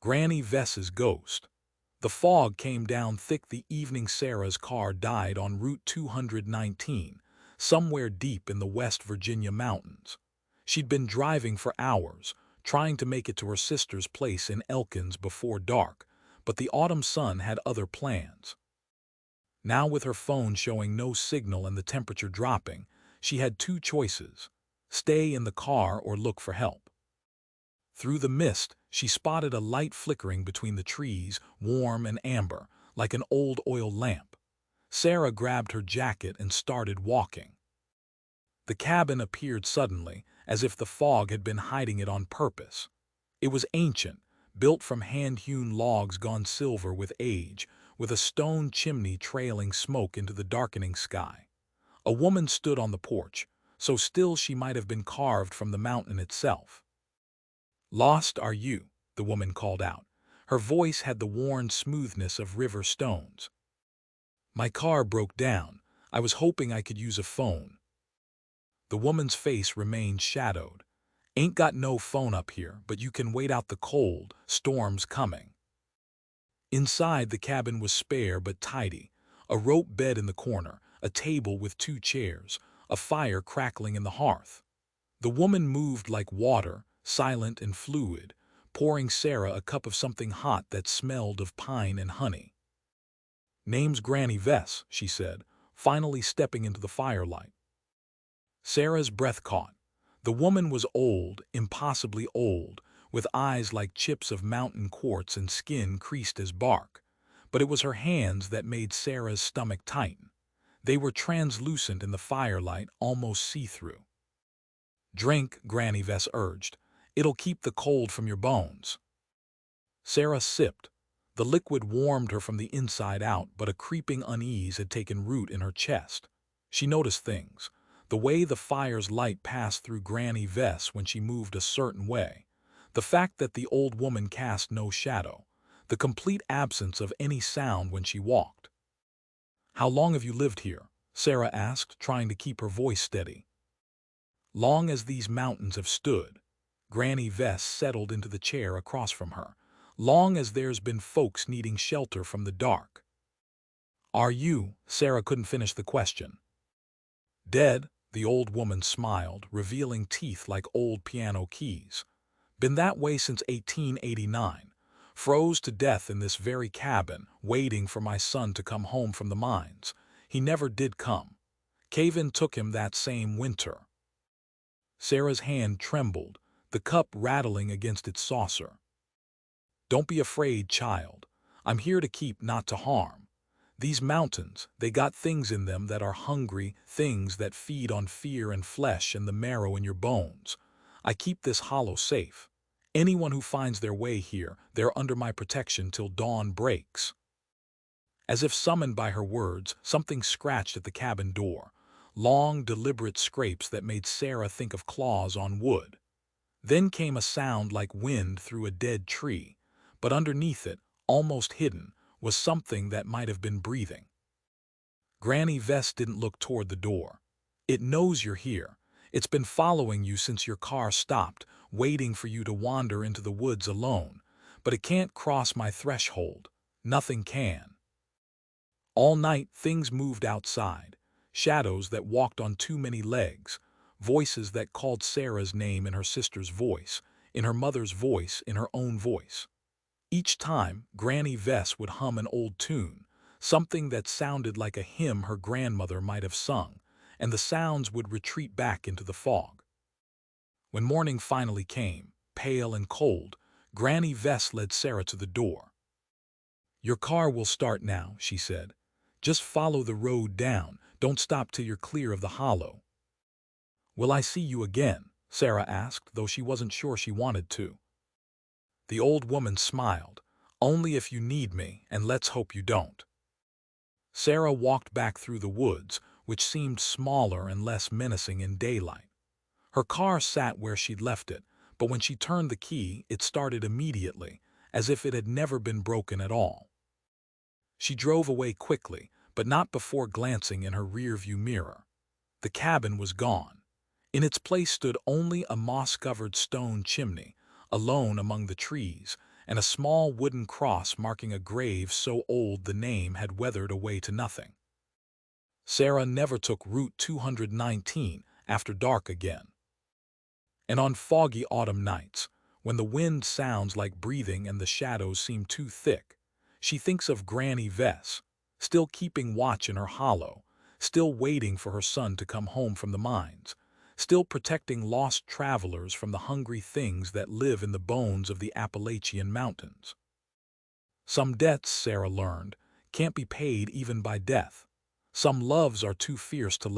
Granny Vess's ghost. The fog came down thick the evening Sarah's car died on Route 219, somewhere deep in the West Virginia mountains. She'd been driving for hours, trying to make it to her sister's place in Elkins before dark, but the autumn sun had other plans. Now, with her phone showing no signal and the temperature dropping, she had two choices: stay in the car or look for help. Through the mist, she spotted a light flickering between the trees, warm and amber, like an old oil lamp. Sarah grabbed her jacket and started walking. The cabin appeared suddenly, as if the fog had been hiding it on purpose. It was ancient, built from hand-hewn logs gone silver with age, with a stone chimney trailing smoke into the darkening sky. A woman stood on the porch, so still she might have been carved from the mountain itself. "Lost, are you?" the woman called out. Her voice had the worn smoothness of river stones. "My car broke down. I was hoping I could use a phone." The woman's face remained shadowed. "Ain't got no phone up here, but you can wait out the cold. Storm's coming." Inside, the cabin was spare but tidy. A rope bed in the corner, a table with two chairs, a fire crackling in the hearth. The woman moved like water, silent and fluid, pouring Sarah a cup of something hot that smelled of pine and honey. "Name's Granny Vess," she said, finally stepping into the firelight. Sarah's breath caught. The woman was old, impossibly old, with eyes like chips of mountain quartz and skin creased as bark. But it was her hands that made Sarah's stomach tighten. They were translucent in the firelight, almost see-through. "Drink," Granny Vess urged. "It'll keep the cold from your bones." Sarah sipped. The liquid warmed her from the inside out, but a creeping unease had taken root in her chest. She noticed things: the way the fire's light passed through Granny Vess when she moved a certain way, the fact that the old woman cast no shadow, the complete absence of any sound when she walked. "How long have you lived here?" Sarah asked, trying to keep her voice steady. "Long as these mountains have stood." Granny Vess settled into the chair across from her. "Long as there's been folks needing shelter from the dark." "Are you?" Sarah couldn't finish the question. "Dead," the old woman smiled, revealing teeth like old piano keys. "Been that way since 1889. Froze to death in this very cabin, waiting for my son to come home from the mines. He never did come. Cave-in took him that same winter." Sarah's hand trembled, the cup rattling against its saucer. "Don't be afraid, child. I'm here to keep, not to harm. These mountains, they got things in them that are hungry, things that feed on fear and flesh and the marrow in your bones. I keep this hollow safe. Anyone who finds their way here, they're under my protection till dawn breaks." As if summoned by her words, something scratched at the cabin door. Long, deliberate scrapes that made Sarah think of claws on wood. Then came a sound like wind through a dead tree, but underneath it, almost hidden, was something that might have been breathing. Granny Vess didn't look toward the door. "It knows you're here. It's been following you since your car stopped, waiting for you to wander into the woods alone. But it can't cross my threshold. Nothing can." All night, things moved outside. Shadows that walked on too many legs, voices that called Sarah's name in her sister's voice, in her mother's voice, in her own voice. Each time, Granny Vess would hum an old tune, something that sounded like a hymn her grandmother might have sung, and the sounds would retreat back into the fog. When morning finally came, pale and cold, Granny Vess led Sarah to the door. "Your car will start now," she said. "Just follow the road down. Don't stop till you're clear of the hollow." "Will I see you again?" Sarah asked, though she wasn't sure she wanted to. The old woman smiled. "Only if you need me, and let's hope you don't." Sarah walked back through the woods, which seemed smaller and less menacing in daylight. Her car sat where she'd left it, but when she turned the key, it started immediately, as if it had never been broken at all. She drove away quickly, but not before glancing in her rearview mirror. The cabin was gone. In its place stood only a moss-covered stone chimney, alone among the trees, and a small wooden cross marking a grave so old the name had weathered away to nothing. Sarah never took Route 219 after dark again. And on foggy autumn nights, when the wind sounds like breathing and the shadows seem too thick, she thinks of Granny Vess, still keeping watch in her hollow, still waiting for her son to come home from the mines, still protecting lost travelers from the hungry things that live in the bones of the Appalachian Mountains. Some debts, Sarah learned, can't be paid even by death. Some loves are too fierce to